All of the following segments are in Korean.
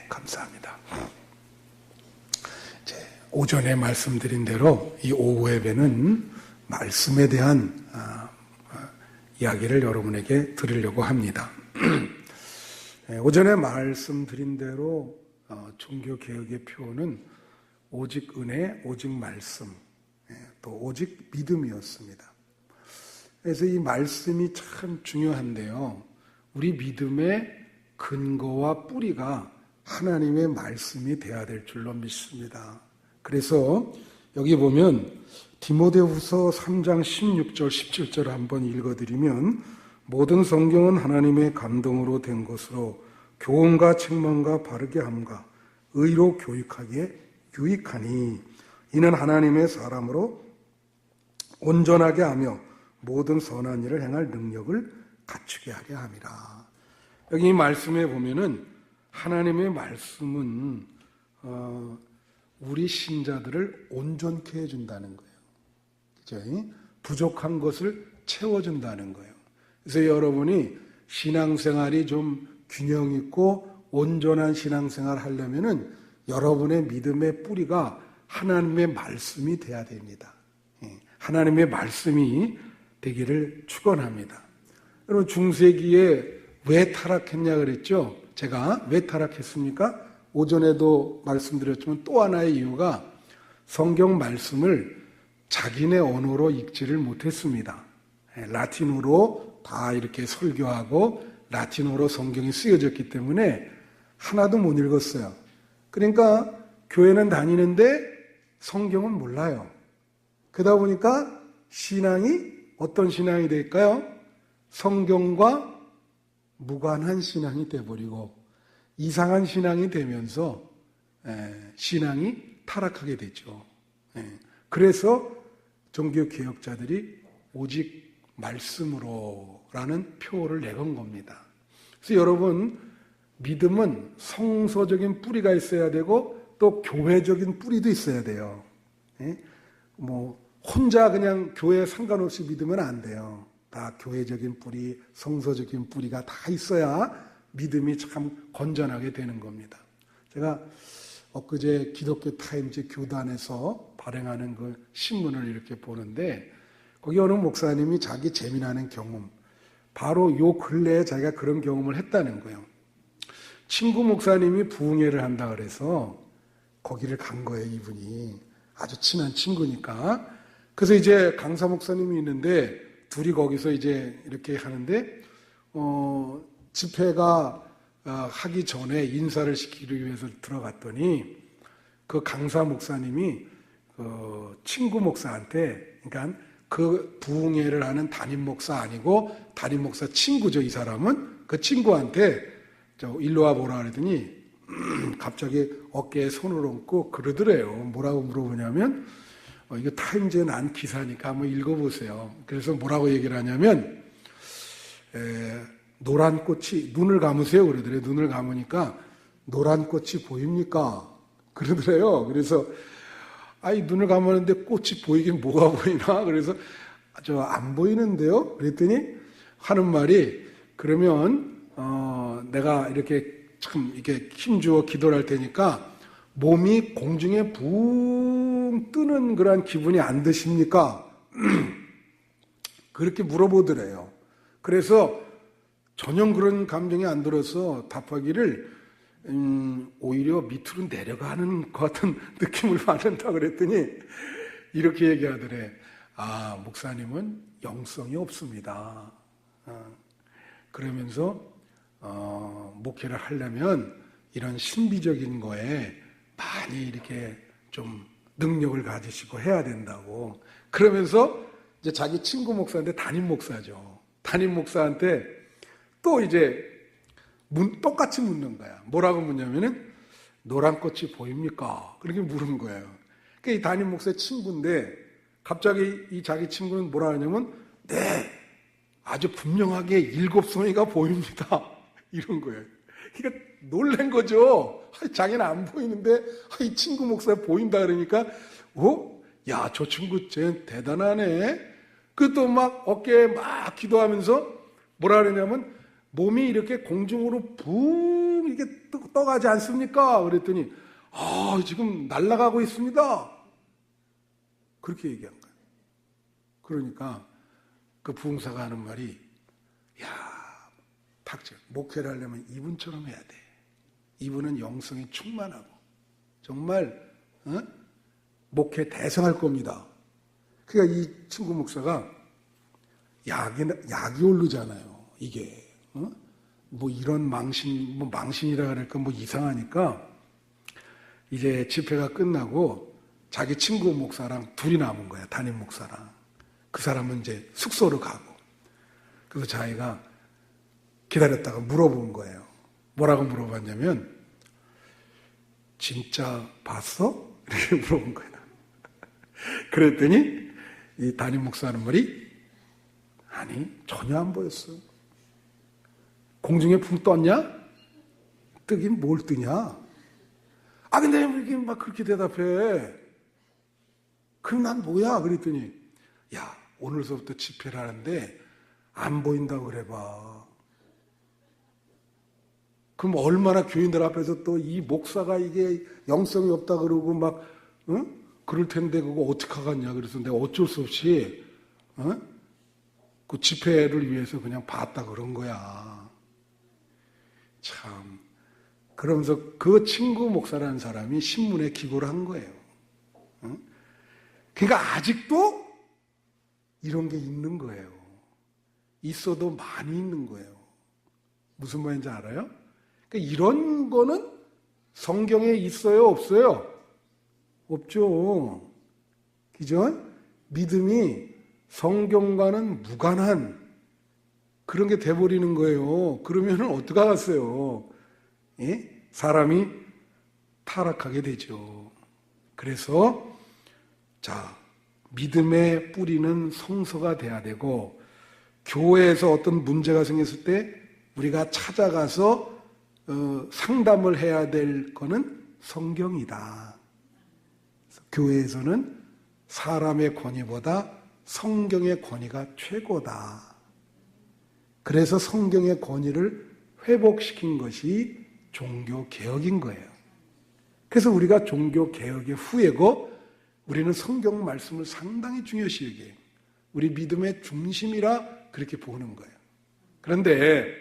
감사합니다. 오전에 말씀드린 대로 이 오후 예배는 말씀에 대한 이야기를 여러분에게 드리려고 합니다. 오전에 말씀드린 대로 종교개혁의 표어는 오직 은혜, 오직 말씀, 또 오직 믿음이었습니다. 그래서 이 말씀이 참 중요한데요. 우리 믿음의 근거와 뿌리가 하나님의 말씀이 돼야 될 줄로 믿습니다. 그래서 여기 보면 디모데후서 3장 16절 17절 한번 읽어드리면 모든 성경은 하나님의 감동으로 된 것으로 교훈과 책망과 바르게 함과 의로 교육하기에 유익하니 이는 하나님의 사람으로 온전하게 하며 모든 선한 일을 행할 능력을 갖추게 하려 함이라. 여기 이 말씀에 보면은 하나님의 말씀은 우리 신자들을 온전케 해준다는 거예요. 그죠? 부족한 것을 채워준다는 거예요. 그래서 여러분이 신앙생활이 좀 균형 있고 온전한 신앙생활 하려면은 여러분의 믿음의 뿌리가 하나님의 말씀이 돼야 됩니다. 하나님의 말씀이 되기를 축원합니다. 여러분 중세기에 왜 타락했냐 그랬죠? 제가 왜 타락했습니까? 오전에도 말씀드렸지만 또 하나의 이유가 성경 말씀을 자기네 언어로 읽지를 못했습니다. 라틴어로 다 이렇게 설교하고 라틴어로 성경이 쓰여졌기 때문에 하나도 못 읽었어요. 그러니까 교회는 다니는데 성경은 몰라요. 그러다 보니까 신앙이 어떤 신앙이 될까요? 성경과 무관한 신앙이 돼버리고 이상한 신앙이 되면서 신앙이 타락하게 되죠. 그래서 종교개혁자들이 오직 말씀으로라는 표어를 내건 겁니다. 그래서 여러분 믿음은 성서적인 뿌리가 있어야 되고 또 교회적인 뿌리도 있어야 돼요. 혼자 그냥 교회에 상관없이 믿으면 안 돼요. 다 교회적인 뿌리, 성서적인 뿌리가 다 있어야 믿음이 참 건전하게 되는 겁니다. 제가 엊그제 기독교 타임즈 교단에서 발행하는 그 신문을 이렇게 보는데 거기 어느 목사님이 자기 재미나는 경험, 바로 요 근래에 자기가 그런 경험을 했다는 거예요. 친구 목사님이 부흥회를 한다 그래서 거기를 간 거예요, 이분이. 아주 친한 친구니까. 그래서 이제 강사 목사님이 있는데 둘이 거기서 이제 이렇게 하는데, 집회가 하기 전에 인사를 시키기 위해서 들어갔더니 그 강사 목사님이 그 친구 목사한테, 그러니까 그 부흥회를 하는 담임 목사 아니고 담임 목사 친구죠, 이 사람은. 그 친구한테 일로 와 보라 그러더니 갑자기 어깨에 손을 얹고 그러더래요. 뭐라고 물어보냐면 이거 타임즈에 난 기사니까 한번 읽어보세요. 그래서 뭐라고 얘기를 하냐면 노란 꽃이, 눈을 감으세요 그러더래요. 눈을 감으니까 노란 꽃이 보입니까? 그러더래요. 그래서 아이 눈을 감았는데 꽃이 보이긴 뭐가 보이나? 그래서 저 안 보이는데요? 그랬더니 하는 말이 그러면 내가 이렇게 참 이렇게 힘주어 기도를 할 테니까 몸이 공중에 붕 뜨는 그런 기분이 안 드십니까? 그렇게 물어보더래요. 그래서 전혀 그런 감정이 안 들어서 답하기를 오히려 밑으로 내려가는 것 같은 느낌을 받는다 그랬더니 이렇게 얘기하더래. 아, 목사님은 영성이 없습니다. 그러면서 목회를 하려면 이런 신비적인 거에 많이 이렇게 좀 능력을 가지시고 해야 된다고. 그러면서 이제 자기 친구 목사인데 담임 목사죠. 담임 목사한테 또 이제 똑같이 묻는 거야. 뭐라고 묻냐면은 노란 꽃이 보입니까? 그렇게 물은 거예요. 그러니까 이 담임 목사의 친구인데 갑자기 이 자기 친구는 뭐라 하냐면 네, 아주 분명하게 7송이가 보입니다. 이런 거예요. 그러니까 놀란 거죠. 자기는 안 보이는데 이 친구 목사 보인다 그러니까 야, 저 친구 쟤 대단하네. 그것도 막 어깨에 막 기도하면서 뭐라 그러냐면 몸이 이렇게 공중으로 붕 이렇게 떠가지 않습니까? 그랬더니 지금 날아가고 있습니다. 그렇게 얘기한 거예요. 그러니까 그 부흥사가 하는 말이 탁재 목회를 하려면 이분처럼 해야 돼. 이분은 영성이 충만하고 정말 목회 대성할 겁니다. 그러니까 이 친구 목사가 약이 오르잖아요. 이게 뭐 이런 망신이라 그럴까 뭐 이상하니까 이제 집회가 끝나고 자기 친구 목사랑 둘이 남은 거야. 담임 목사랑. 그 사람은 이제 숙소로 가고. 그래서 자기가 기다렸다가 물어본 거예요. 뭐라고 물어봤냐면 진짜 봤어? 이렇게 물어본 거예요. 그랬더니 이 담임 목사 하는 말이 아니 전혀 안 보였어. 공중에 붕 떴냐? 뜨긴 뭘 뜨냐? 근데 왜 이렇게 막 그렇게 대답해? 그럼 난 뭐야? 그랬더니 야, 오늘서부터 집회를 하는데 안 보인다고 그래봐. 그럼 얼마나 교인들 앞에서 또 이 목사가 이게 영성이 없다 그러고 막 그럴 텐데 그거 어떡하겠냐. 그래서 내가 어쩔 수 없이 그 집회를 위해서 그냥 봤다 그런 거야. 참. 그러면서 그 친구 목사라는 사람이 신문에 기고를 한 거예요. 그러니까 아직도 이런 게 있는 거예요. 있어도 많이 있는 거예요. 무슨 말인지 알아요? 그러니까 이런 거는 성경에 있어요? 없어요? 없죠. 그죠? 믿음이 성경과는 무관한 그런 게 돼버리는 거예요. 그러면은 어떡하겠어요? 예? 사람이 타락하게 되죠. 그래서 믿음의 뿌리는 성서가 돼야 되고 교회에서 어떤 문제가 생겼을 때 우리가 찾아가서 상담을 해야 될 거는 성경이다. 교회에서는 사람의 권위보다 성경의 권위가 최고다. 그래서 성경의 권위를 회복시킨 것이 종교개혁인 거예요. 그래서 우리가 종교개혁의 후예고 우리는 성경 말씀을 상당히 중요시 여겨요. 우리 믿음의 중심이라 그렇게 보는 거예요. 그런데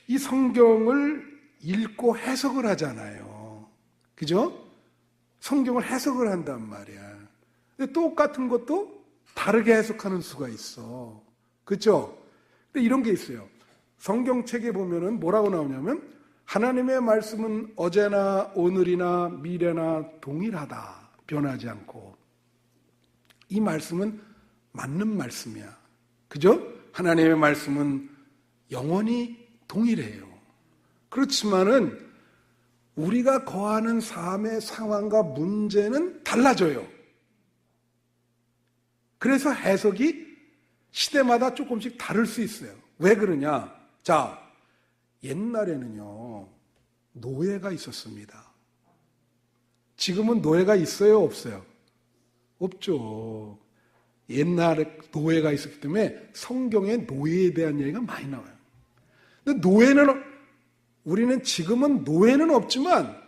이 성경을 읽고 해석을 하잖아요. 그죠? 성경을 해석을 한단 말이야. 근데 똑같은 것도 다르게 해석하는 수가 있어. 그죠? 근데 이런 게 있어요. 성경책에 보면은 뭐라고 나오냐면 하나님의 말씀은 어제나 오늘이나 미래나 동일하다. 변하지 않고. 이 말씀은 맞는 말씀이야. 그죠? 하나님의 말씀은 영원히 동일해요. 그렇지만은 우리가 거하는 삶의 상황과 문제는 달라져요. 그래서 해석이 시대마다 조금씩 다를 수 있어요. 왜 그러냐? 옛날에는요, 노예가 있었습니다. 지금은 노예가 있어요? 없어요? 없죠. 옛날에 노예가 있었기 때문에 성경에 노예에 대한 얘기가 많이 나와요. 근데 우리는 지금은 노예는 없지만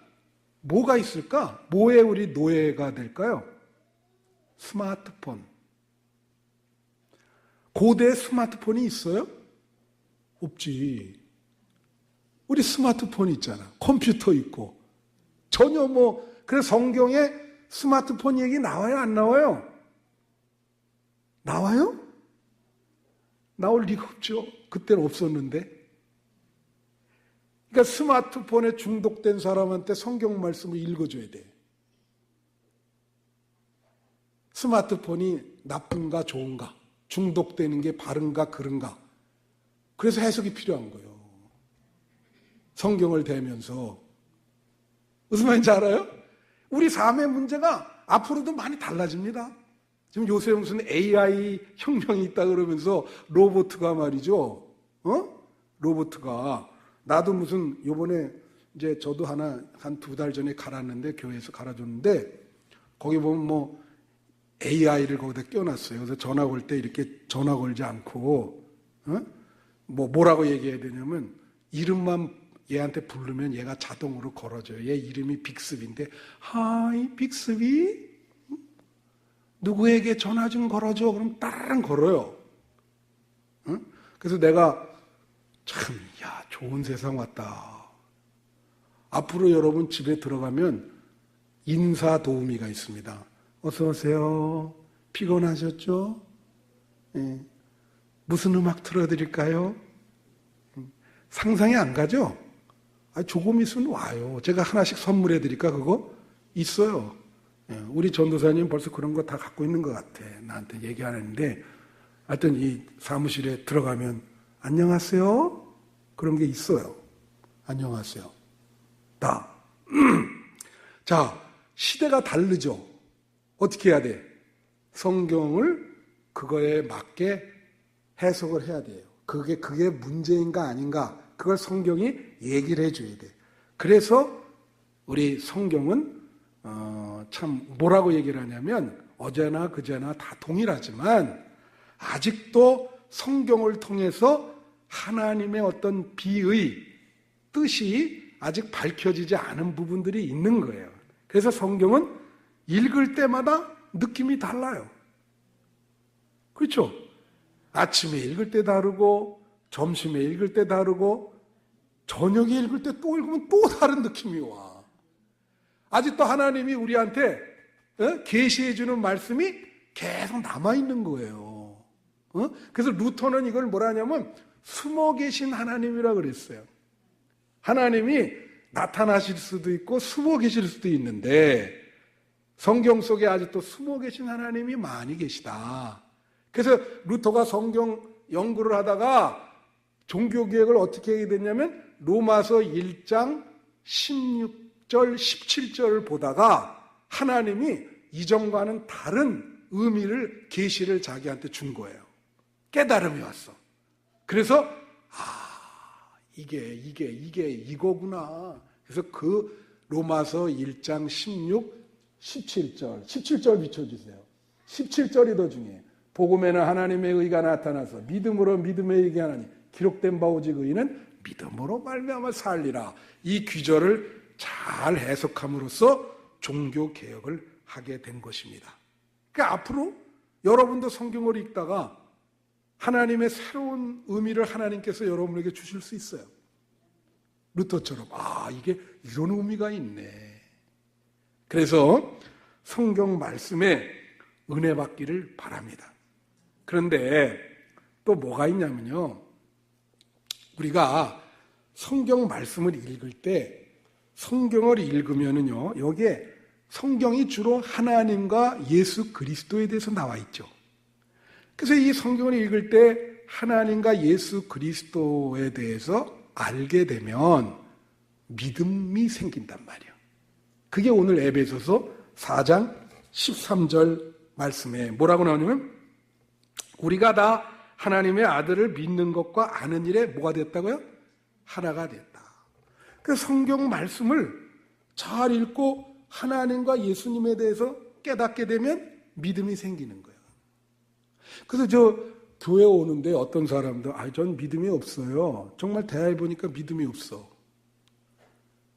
뭐가 있을까? 뭐에 우리 노예가 될까요? 스마트폰. 고대에 스마트폰이 있어요? 없지. 우리 스마트폰 있잖아. 컴퓨터 있고. 전혀 그래서 성경에 스마트폰 얘기 나와요? 안 나와요? 나와요? 나올 리가 없죠. 그때는 없었는데. 그러니까 스마트폰에 중독된 사람한테 성경 말씀을 읽어줘야 돼. 스마트폰이 나쁜가 좋은가, 중독되는 게 바른가 그른가. 그래서 해석이 필요한 거예요. 성경을 대면서. 무슨 말인지 알아요? 우리 삶의 문제가 앞으로도 많이 달라집니다. 지금 요새 무슨 AI 혁명이 있다 그러면서 로봇가 말이죠. 로봇가. 나도 무슨 요번에 이제 저도 한 2달 전에 갈았는데, 교회에서 갈아줬는데, 거기 보면 뭐 AI를 거기다 껴놨어요. 그래서 전화 걸 때 이렇게 전화 걸지 않고, 뭐라고 얘기해야 되냐면, 이름만 얘한테 부르면 얘가 자동으로 걸어줘요. 얘 이름이 빅스비인데, 하이, 빅스비? 누구에게 전화 좀 걸어줘. 그럼 따르릉 걸어요. 그래서 내가 참, 야, 좋은 세상 왔다. 앞으로 여러분 집에 들어가면 인사 도우미가 있습니다. 어서 오세요. 피곤하셨죠? 예. 무슨 음악 틀어드릴까요? 상상이 안 가죠? 조금 있으면 와요. 제가 하나씩 선물해 드릴까 그거? 있어요. 예. 우리 전도사님 벌써 그런 거 다 갖고 있는 것 같아. 나한테 얘기 안 했는데 하여튼 이 사무실에 들어가면 안녕하세요? 그런 게 있어요. 안녕하세요. 자, 시대가 다르죠? 어떻게 해야 돼? 성경을 그거에 맞게 해석을 해야 돼요. 그게 문제인가 아닌가? 그걸 성경이 얘기를 해줘야 돼. 그래서 우리 성경은 참 뭐라고 얘기를 하냐면 어제나 그제나 다 동일하지만 아직도 성경을 통해서 하나님의 어떤 비의 뜻이 아직 밝혀지지 않은 부분들이 있는 거예요. 그래서 성경은 읽을 때마다 느낌이 달라요. 그렇죠? 아침에 읽을 때 다르고 점심에 읽을 때 다르고 저녁에 읽을 때 또 읽으면 또 다른 느낌이 와. 아직도 하나님이 우리한테 계시해 주는 말씀이 계속 남아있는 거예요. 그래서 루터는 이걸 뭐라 하냐면 숨어 계신 하나님이라고 그랬어요. 하나님이 나타나실 수도 있고 숨어 계실 수도 있는데 성경 속에 아직도 숨어 계신 하나님이 많이 계시다. 그래서 루터가 성경 연구를 하다가 종교개혁을 어떻게 하게 됐냐면 로마서 1장 16절 17절을 보다가 하나님이 이전과는 다른 의미를 계시를 자기한테 준 거예요. 깨달음이 왔어. 그래서 이게 이거구나. 그래서 그 로마서 1장 16, 17절 비춰주세요. 17절이 더 중요해요. 복음에는 하나님의 의가 나타나서 믿음으로 믿음에 이르게 하나니 기록된 바 오직 의는 믿음으로 말미암아 살리라. 이 귀절을 잘 해석함으로써 종교개혁을 하게 된 것입니다. 그러니까 앞으로 여러분도 성경을 읽다가 하나님의 새로운 의미를 하나님께서 여러분에게 주실 수 있어요. 루터처럼 이게 이런 의미가 있네. 그래서 성경 말씀에 은혜 받기를 바랍니다. 그런데 또 뭐가 있냐면요. 우리가 성경 말씀을 읽을 때 성경을 읽으면은요. 여기에 성경이 주로 하나님과 예수 그리스도에 대해서 나와 있죠. 그래서 이 성경을 읽을 때 하나님과 예수 그리스도에 대해서 알게 되면 믿음이 생긴단 말이에요. 그게 오늘 에베소서 4장 13절 말씀에 뭐라고 나오냐면 우리가 다 하나님의 아들을 믿는 것과 아는 일에 뭐가 됐다고요? 하나가 됐다. 그 성경 말씀을 잘 읽고 하나님과 예수님에 대해서 깨닫게 되면 믿음이 생기는 거예요. 그래서 저 교회 오는데 어떤 사람도 전 믿음이 없어요. 정말 대화해 보니까 믿음이 없어.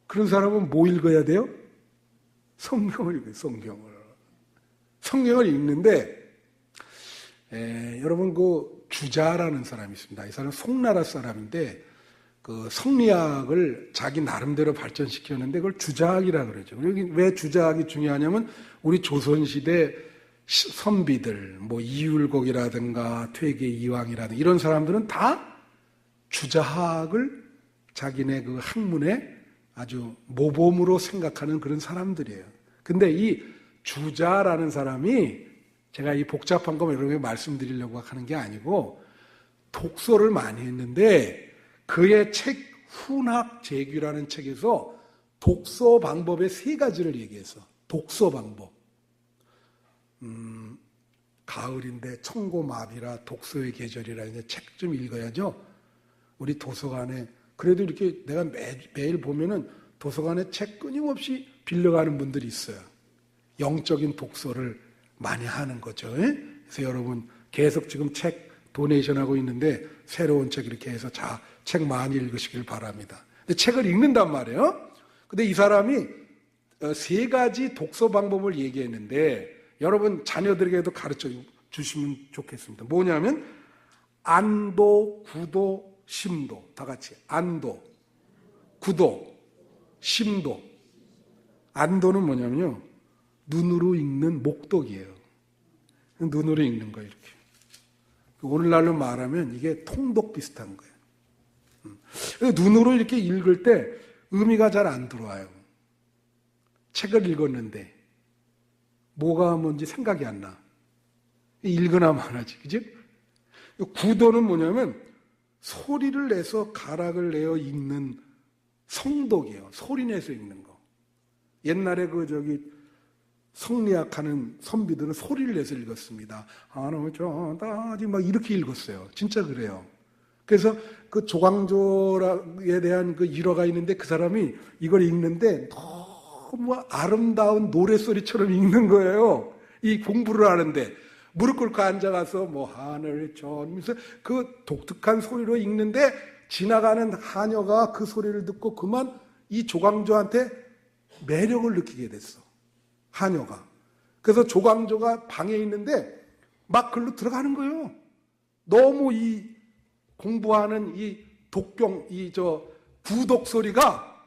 그런 사람은 뭐 읽어야 돼요? 성경을 읽어요. 성경을 읽는데 여러분 그 주자라는 사람이 있습니다. 이 사람은 송나라 사람인데 그 성리학을 자기 나름대로 발전시켰는데 그걸 주자학이라 그러죠. 왜 주자학이 중요하냐면 우리 조선시대 선비들, 뭐 이율곡이라든가 퇴계 이황이라든가 이런 사람들은 다 주자학을 자기네 그 학문에 아주 모범으로 생각하는 그런 사람들이에요. 근데 이 주자라는 사람이 제가 이 복잡한 거 여러분에게 말씀드리려고 하는 게 아니고 독서를 많이 했는데 그의 책 훈학재규라는 책에서 독서 방법의 3가지를 얘기해서 독서 방법. 가을인데 청고마비라 독서의 계절이라 이제 책 좀 읽어야죠. 우리 도서관에 그래도 이렇게 내가 매일 보면은 도서관에 책 끊임없이 빌려가는 분들이 있어요. 영적인 독서를 많이 하는 거죠. 그래서 여러분 계속 지금 책 도네이션 하고 있는데 새로운 책 이렇게 해서 책 많이 읽으시길 바랍니다. 근데 책을 읽는단 말이에요. 근데 이 사람이 3가지 독서 방법을 얘기했는데 여러분 자녀들에게도 가르쳐 주시면 좋겠습니다. 뭐냐면 안도, 구도, 심도. 다 같이 안도, 구도, 심도. 안도는 뭐냐면요, 눈으로 읽는 목독이에요. 눈으로 읽는 거예요, 이렇게. 오늘날로 말하면 이게 통독 비슷한 거예요. 눈으로 이렇게 읽을 때 의미가 잘 안 들어와요. 책을 읽었는데 뭐가 뭔지 생각이 안 나. 읽으나 마나지, 그지? 구도는 뭐냐면 소리를 내서 가락을 내어 읽는 성독이에요. 소리 내서 읽는 거. 옛날에 성리학하는 선비들은 소리를 내서 읽었습니다. 아노저다지 막 이렇게 읽었어요. 진짜 그래요. 그래서 그 조광조에 대한 그 일화가 있는데 그 사람이 이걸 읽는데 너무 아름다운 노래소리처럼 읽는 거예요. 이 공부를 하는데 무릎 꿇고 앉아가서 뭐 하늘 전면서 그 독특한 소리로 읽는데 지나가는 하녀가 그 소리를 듣고 그만 이 조광조한테 매력을 느끼게 됐어. 하녀가. 그래서 조광조가 방에 있는데 막 글로 들어가는 거예요. 너무 이 공부하는 이 독경, 구독 소리가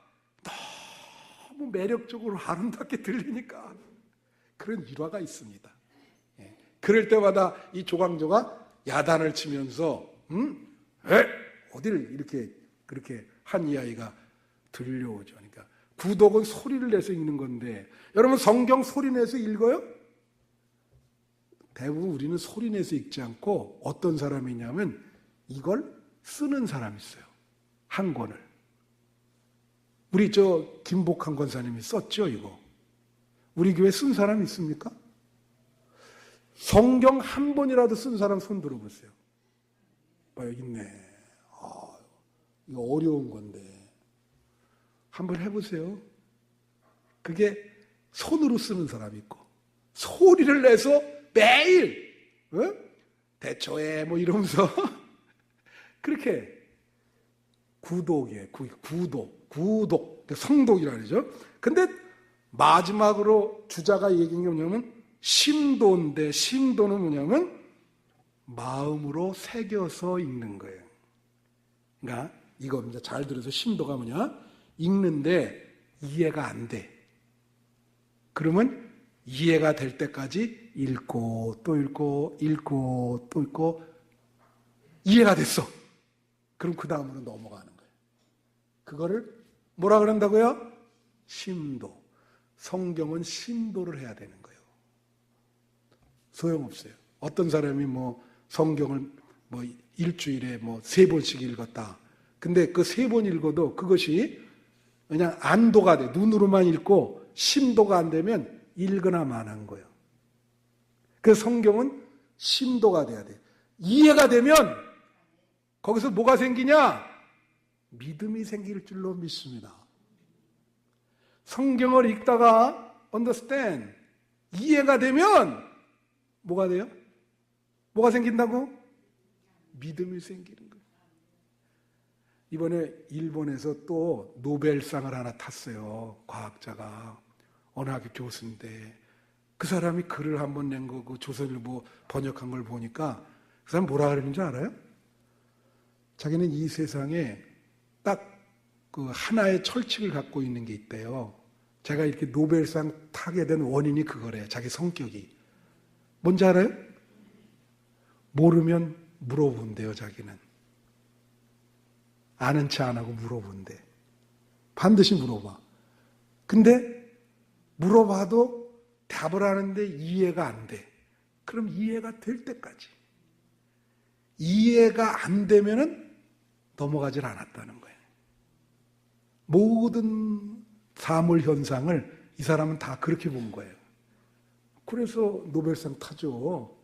너무 매력적으로 아름답게 들리니까 그런 일화가 있습니다. 그럴 때마다 이 조광조가 야단을 치면서 어디를 이렇게 그렇게 한 이 아이가 들려오죠. 그러니까 구독은 소리를 내서 읽는 건데 여러분 성경 소리 내서 읽어요? 대부분 우리는 소리 내서 읽지 않고 어떤 사람이냐면 이걸 쓰는 사람이 있어요. 한 권을. 우리 김복한 권사님이 썼죠, 이거. 우리 교회 쓴 사람 있습니까? 성경 한 번이라도 쓴 사람 손 들어보세요. 여기 있네. 이거 어려운 건데. 한번 해보세요. 그게 손으로 쓰는 사람이 있고, 소리를 내서 매일, 대처해, 뭐 이러면서, 그렇게, 구독이에요. 구독. 성독이라 그러죠. 근데 마지막으로 주자가 얘기한 게 뭐냐면, 심도인데, 심도는 뭐냐면, 마음으로 새겨서 읽는 거예요. 그러니까, 이겁니다. 잘 들어서 심도가 뭐냐? 읽는데 이해가 안 돼. 그러면 이해가 될 때까지 읽고 또 읽고 또 읽고 이해가 됐어. 그럼 그 다음으로 넘어가는 거예요. 그거를 뭐라 그런다고요? 심도. 성경은 심도를 해야 되는 거예요. 소용없어요. 어떤 사람이 성경을 일주일에 3번씩 읽었다. 근데 그 3번 읽어도 그것이 그냥 안도가 돼. 눈으로만 읽고 심도가 안 되면 읽으나 마나한 거예요. 그래서 성경은 심도가 돼야 돼. 이해가 되면 거기서 뭐가 생기냐? 믿음이 생길 줄로 믿습니다. 성경을 읽다가 understand, 이해가 되면 뭐가 돼요? 뭐가 생긴다고? 믿음이 생기는 거예요. 이번에 일본에서 또 노벨상을 하나 탔어요. 과학자가. 어느 학교 교수인데 그 사람이 글을 한번 낸 거, 그 조선일보 번역한 걸 보니까 그 사람 뭐라 그러는지 알아요? 자기는 이 세상에 딱 그 하나의 철칙을 갖고 있는 게 있대요. 제가 이렇게 노벨상 타게 된 원인이 그거래. 자기 성격이. 뭔지 알아요? 모르면 물어본대요, 자기는. 아는 체 안 하고 물어본대. 반드시 물어봐. 근데 물어봐도 답을 하는데 이해가 안 돼. 그럼 이해가 될 때까지. 이해가 안 되면은 넘어가질 않았다는 거예요. 모든 사물 현상을 이 사람은 다 그렇게 본 거예요. 그래서 노벨상 타죠.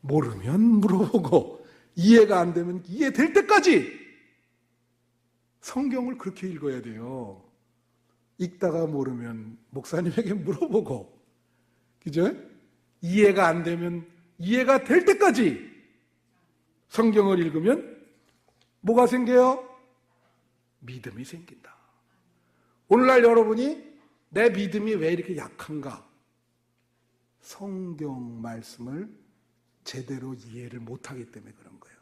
모르면 물어보고 이해가 안 되면 이해될 때까지 성경을 그렇게 읽어야 돼요. 읽다가 모르면 목사님에게 물어보고, 그죠? 이해가 안 되면 이해가 될 때까지 성경을 읽으면 뭐가 생겨요? 믿음이 생긴다. 오늘날 여러분이 내 믿음이 왜 이렇게 약한가? 성경 말씀을 제대로 이해를 못하기 때문에 그런 거예요.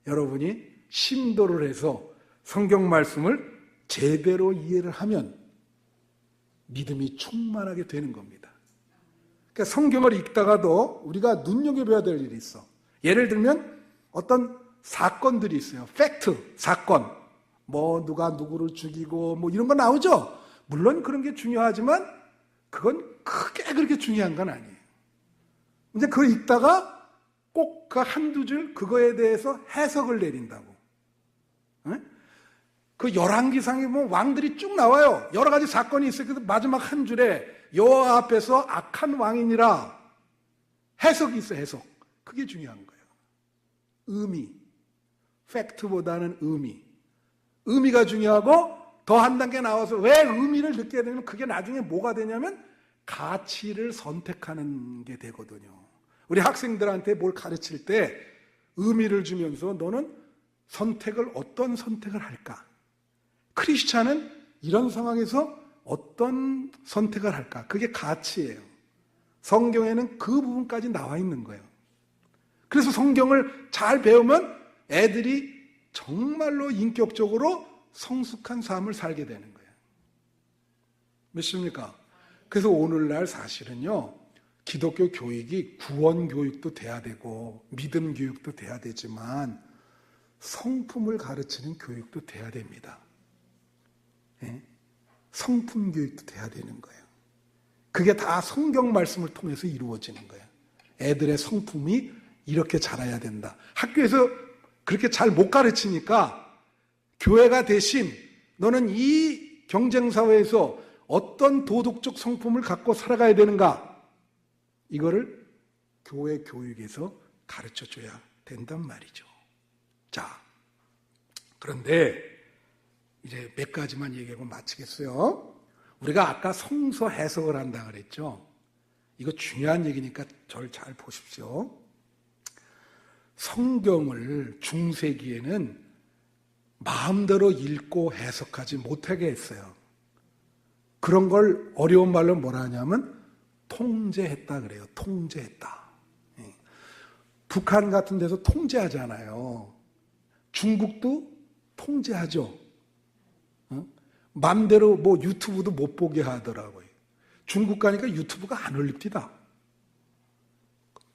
여러분이 심도를 해서 성경 말씀을 제대로 이해를 하면 믿음이 충만하게 되는 겁니다. 그러니까 성경을 읽다가도 우리가 눈여겨봐야 될 일이 있어. 예를 들면 어떤 사건들이 있어요. 팩트, 사건. 뭐 누가 누구를 죽이고 뭐 이런 거 나오죠. 물론 그런 게 중요하지만 그건 크게 그렇게 중요한 건 아니에요. 이제 그걸 읽다가 꼭 그 한두 줄 그거에 대해서 해석을 내린다고. 그 열왕기상에 보면 왕들이 쭉 나와요. 여러 가지 사건이 있어요. 그래서 마지막 한 줄에 여호와 앞에서 악한 왕이니라 해석이 있어요. 해석. 그게 중요한 거예요. 의미. 팩트보다는 의미. 의미가 중요하고 더 한 단계 나와서 왜 의미를 느껴야 되냐면 그게 나중에 뭐가 되냐면 가치를 선택하는 게 되거든요. 우리 학생들한테 뭘 가르칠 때 의미를 주면서 너는 선택을 어떤 선택을 할까? 크리스찬은 이런 상황에서 어떤 선택을 할까? 그게 가치예요. 성경에는 그 부분까지 나와 있는 거예요. 그래서 성경을 잘 배우면 애들이 정말로 인격적으로 성숙한 삶을 살게 되는 거예요. 믿습니까? 그래서 오늘날 사실은요, 기독교 교육이 구원 교육도 돼야 되고 믿음 교육도 돼야 되지만 성품을 가르치는 교육도 돼야 됩니다. 예? 성품 교육도 돼야 되는 거예요. 그게 다 성경 말씀을 통해서 이루어지는 거예요. 애들의 성품이 이렇게 자라야 된다. 학교에서 그렇게 잘 못 가르치니까 교회가 대신 너는 이 경쟁사회에서 어떤 도덕적 성품을 갖고 살아가야 되는가? 이거를 교회 교육에서 가르쳐줘야 된단 말이죠. 자, 그런데 이제 몇 가지만 얘기하고 마치겠어요. 우리가 아까 성서 해석을 한다 그랬죠. 이거 중요한 얘기니까 저를 잘 보십시오. 성경을 중세기에는 마음대로 읽고 해석하지 못하게 했어요. 그런 걸 어려운 말로 뭐라 하냐면 통제했다 그래요. 통제했다. 북한 같은 데서 통제하잖아요. 중국도 통제하죠. 맘대로 뭐 유튜브도 못 보게 하더라고요. 중국 가니까 유튜브가 안 올립니다.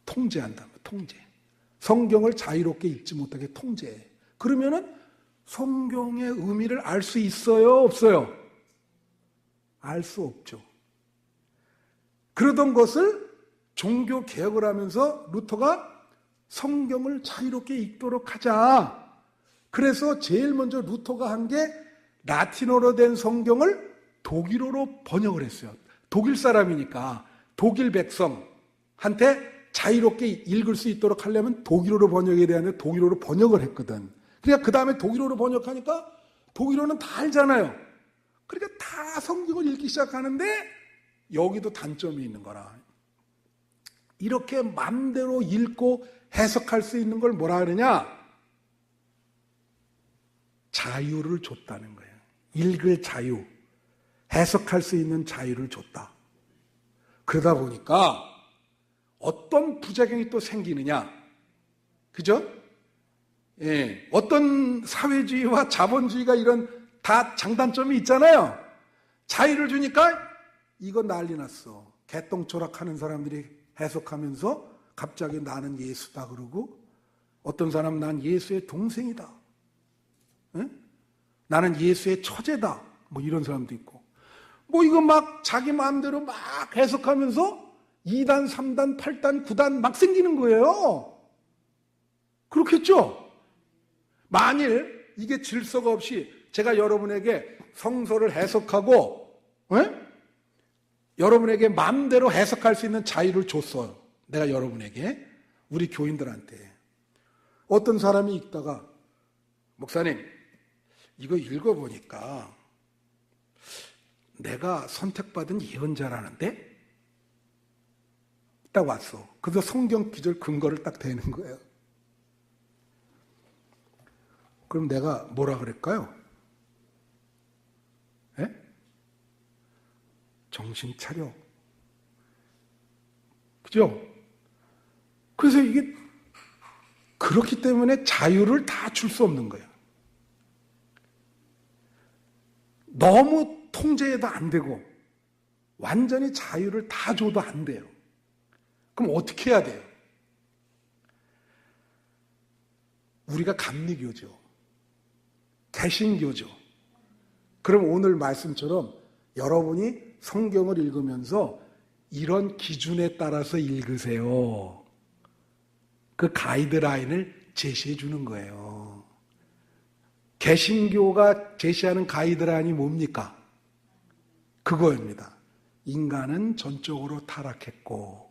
통제한다. 통제. 성경을 자유롭게 읽지 못하게 통제해. 그러면은 성경의 의미를 알 수 있어요? 없어요? 알 수 없죠. 그러던 것을 종교 개혁을 하면서 루터가 성경을 자유롭게 읽도록 하자. 그래서 제일 먼저 루터가 한 게 라틴어로 된 성경을 독일어로 번역을 했어요. 독일 사람이니까 독일 백성한테 자유롭게 읽을 수 있도록 하려면 독일어로 번역해야 되는데 독일어로 번역을 했거든. 그러니까 그 다음에 독일어로 번역하니까 독일어는 다 알잖아요. 그러니까 다 성경을 읽기 시작하는데 여기도 단점이 있는 거라. 이렇게 마음대로 읽고 해석할 수 있는 걸 뭐라 그러냐? 자유를 줬다는 거예요. 읽을 자유, 해석할 수 있는 자유를 줬다. 그러다 보니까 어떤 부작용이 또 생기느냐? 그죠? 예, 어떤 사회주의와 자본주의가 이런 다 장단점이 있잖아요. 자유를 주니까 이거 난리 났어. 개똥초락하는 사람들이 해석하면서 갑자기 나는 예수다 그러고 어떤 사람 난 예수의 동생이다. 예? 나는 예수의 처제다. 뭐 이런 사람도 있고. 뭐 이거 막 자기 마음대로 막 해석하면서 2단, 3단, 8단, 9단 막 생기는 거예요. 그렇겠죠? 만일 이게 질서가 없이 제가 여러분에게 성서를 해석하고 여러분에게 마음대로 해석할 수 있는 자유를 줬어요. 내가 여러분에게, 우리 교인들한테. 어떤 사람이 읽다가 목사님 이거 읽어보니까 내가 선택받은 예언자라는데? 딱 왔어. 그래서 성경 기절 근거를 딱 대는 거예요. 그럼 내가 뭐라 그럴까요? 예? 정신 차려. 그죠? 그래서 이게 그렇기 때문에 자유를 다 줄 수 없는 거예요. 너무 통제해도 안 되고 완전히 자유를 다 줘도 안 돼요. 그럼 어떻게 해야 돼요? 우리가 감리교죠. 개신교죠. 그럼 오늘 말씀처럼 여러분이 성경을 읽으면서 이런 기준에 따라서 읽으세요. 그 가이드라인을 제시해 주는 거예요. 개신교가 제시하는 가이드라인이 뭡니까? 그거입니다. 인간은 전적으로 타락했고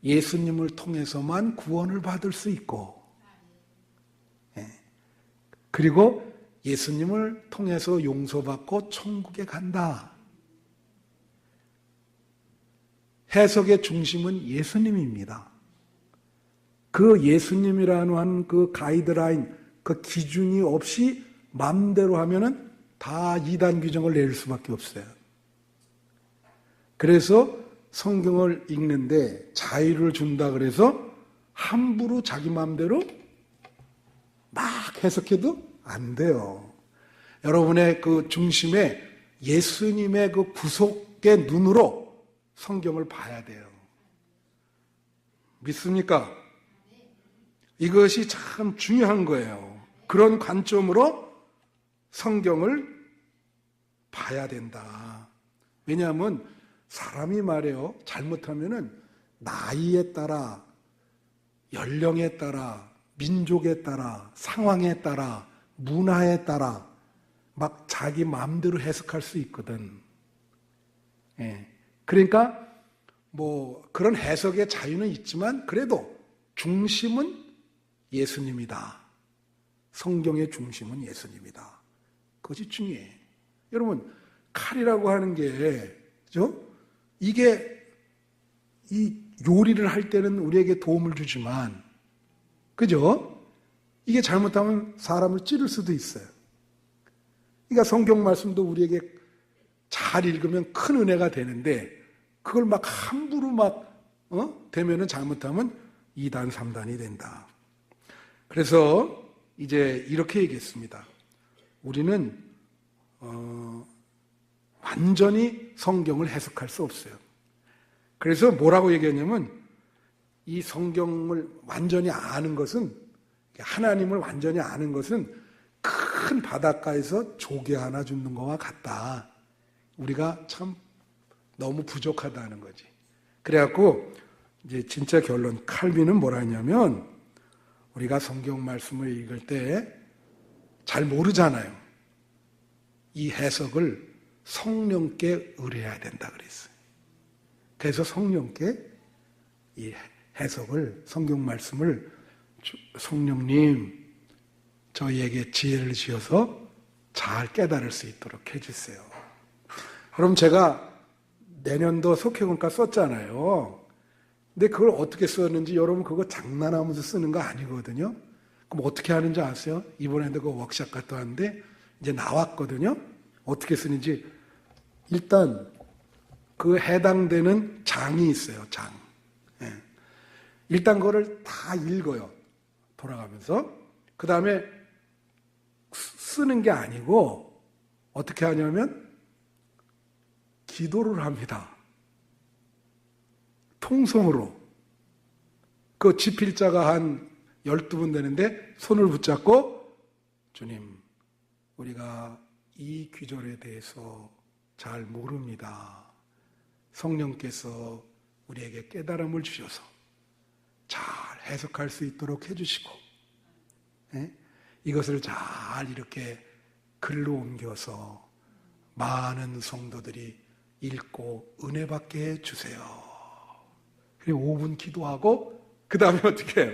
예수님을 통해서만 구원을 받을 수 있고, 그리고 예수님을 통해서 용서받고 천국에 간다. 해석의 중심은 예수님입니다. 그 예수님이라는 그 가이드라인, 그 기준이 없이 마음대로 하면은 다 이단 규정을 내릴 수밖에 없어요. 그래서 성경을 읽는데 자유를 준다 그래서 함부로 자기 마음대로 막 해석해도 안 돼요. 여러분의 그 중심에 예수님의 그 구속의 눈으로 성경을 봐야 돼요. 믿습니까? 이것이 참 중요한 거예요. 그런 관점으로 성경을 봐야 된다. 왜냐하면 사람이 말이에요. 잘못하면은 나이에 따라, 연령에 따라, 민족에 따라, 상황에 따라, 문화에 따라 막 자기 마음대로 해석할 수 있거든. 그러니까 뭐 그런 해석의 자유는 있지만 그래도 중심은 예수님이다. 성경의 중심은 예수님이다. 그것이 중요해. 여러분, 칼이라고 하는 게, 그죠? 이게 이 요리를 할 때는 우리에게 도움을 주지만, 그죠? 이게 잘못하면 사람을 찌를 수도 있어요. 그러니까 성경 말씀도 우리에게 잘 읽으면 큰 은혜가 되는데, 그걸 막 함부로 되면은 잘못하면 2단, 3단이 된다. 그래서 이제 이렇게 얘기했습니다. 우리는 완전히 성경을 해석할 수 없어요. 그래서 뭐라고 얘기했냐면 이 성경을 완전히 아는 것은, 하나님을 완전히 아는 것은 큰 바닷가에서 조개 하나 줍는 것과 같다. 우리가 참 너무 부족하다는 거지. 그래갖고 이제 진짜 결론, 칼빈은 뭐라 했냐면 우리가 성경 말씀을 읽을 때 잘 모르잖아요. 이 해석을 성령께 의뢰해야 된다 그랬어요. 그래서 성령께 이 해석을, 성경 말씀을 성령님 저희에게 지혜를 주셔서 잘 깨달을 수 있도록 해주세요. 그럼 제가 내년도 속회공과 썼잖아요. 근데 그걸 어떻게 썼는지 여러분 그거 장난하면서 쓰는 거 아니거든요. 그럼 어떻게 하는지 아세요? 이번에도 그 워크숍 갔다 왔는데 이제 나왔거든요. 어떻게 쓰는지. 일단 그 해당되는 장이 있어요. 장. 일단 그거를 다 읽어요. 돌아가면서. 그 다음에 쓰는 게 아니고 어떻게 하냐면 기도를 합니다. 통성으로. 그 지필자가 한 12분 되는데 손을 붙잡고 주님, 우리가 이 귀절에 대해서 잘 모릅니다. 성령께서 우리에게 깨달음을 주셔서 잘 해석할 수 있도록 해주시고, 이것을 잘 이렇게 글로 옮겨서 많은 성도들이 읽고 은혜 받게 해주세요. 그리고 5분 기도하고 그 다음에 어떻게 해요?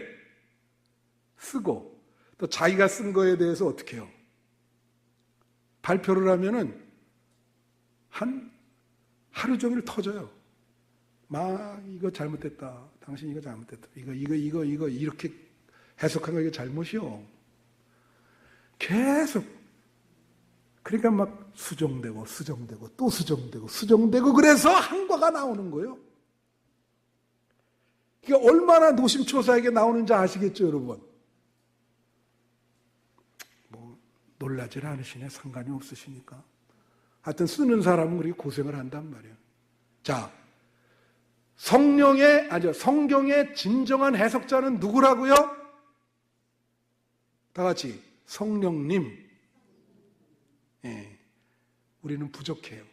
쓰고 또 자기가 쓴 거에 대해서 어떻게 해요? 발표를 하면은 한 하루 종일 터져요. 막 이거 잘못됐다. 당신 이거 잘못됐다. 이거 이렇게 해석한 거 이거 잘못이요. 계속. 그러니까 막 수정되고 또 수정되고 그래서 한과가 나오는 거예요. 이게 얼마나 노심초사하게 나오는지 아시겠죠, 여러분? 뭐 놀라질 않으시네. 상관이 없으시니까. 하여튼 쓰는 사람은 그렇게 고생을 한단 말이에요. 자, 성경의 진정한 해석자는 누구라고요? 다 같이 성령님. 예, 우리는 부족해요.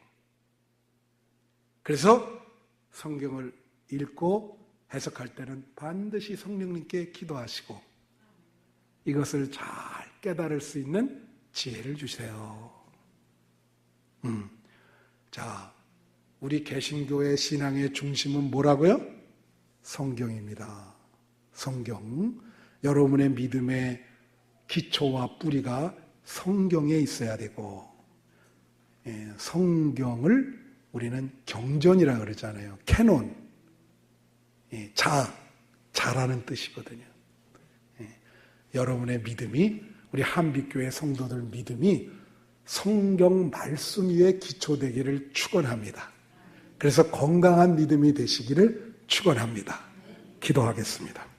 그래서 성경을 읽고 해석할 때는 반드시 성령님께 기도하시고 이것을 잘 깨달을 수 있는 지혜를 주세요. 자, 우리 개신교의 신앙의 중심은 뭐라고요? 성경입니다. 성경. 여러분의 믿음의 기초와 뿌리가 성경에 있어야 되고, 성경을 우리는 경전이라고 그러잖아요. 캐논. 자라는 뜻이거든요. 여러분의 믿음이, 우리 한빛교회 성도들 믿음이 성경 말씀 위에 기초되기를 축원합니다. 그래서 건강한 믿음이 되시기를 축원합니다. 기도하겠습니다.